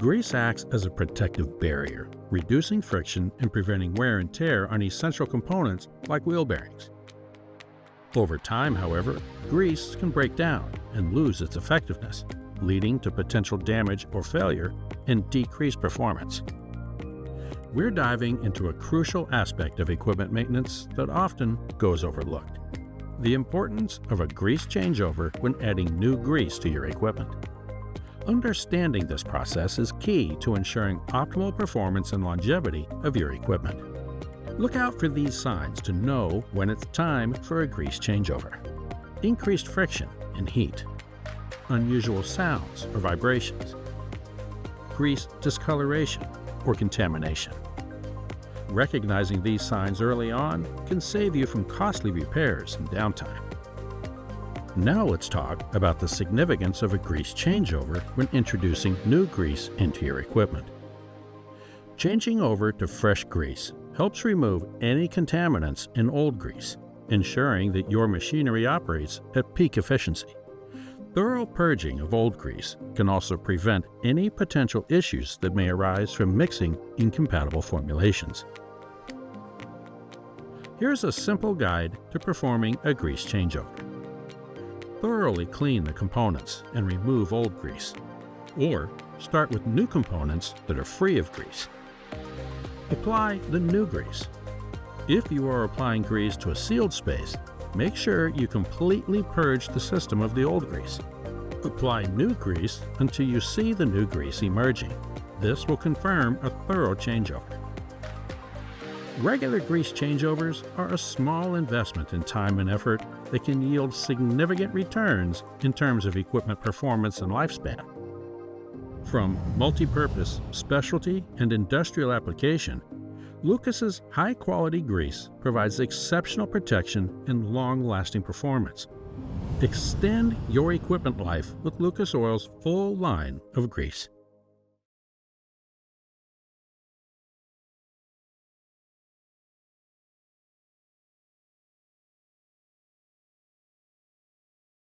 Grease acts as a protective barrier, reducing friction and preventing wear and tear on essential components like wheel bearings. Over time, however, grease can break down and lose its effectiveness, leading to potential damage or failure and decreased performance. We're diving into a crucial aspect of equipment maintenance that often goes overlooked: the importance of a grease changeover when adding new grease to your equipment. Understanding this process is key to ensuring optimal performance and longevity of your equipment. Look out for these signs to know when it's time for a grease changeover: increased friction and heat, unusual sounds or vibrations, grease discoloration or contamination. Recognizing these signs early on can save you from costly repairs and downtime. Now let's talk about the significance of a grease changeover when introducing new grease into your equipment. Changing over to fresh grease helps remove any contaminants in old grease, ensuring that your machinery operates at peak efficiency. Thorough purging of old grease can also prevent any potential issues that may arise from mixing incompatible formulations. Here's a simple guide to performing a grease changeover. Thoroughly clean the components and remove old grease, or start with new components that are free of grease. Apply the new grease. If you are applying grease to a sealed space, make sure you completely purge the system of the old grease. Apply new grease until you see the new grease emerging. This will confirm a thorough changeover. Regular grease changeovers are a small investment in time and effort that can yield significant returns in terms of equipment performance and lifespan. From multi-purpose, specialty, and industrial application, Lucas's high-quality grease provides exceptional protection and long-lasting performance. Extend your equipment life with Lucas Oil's full line of grease.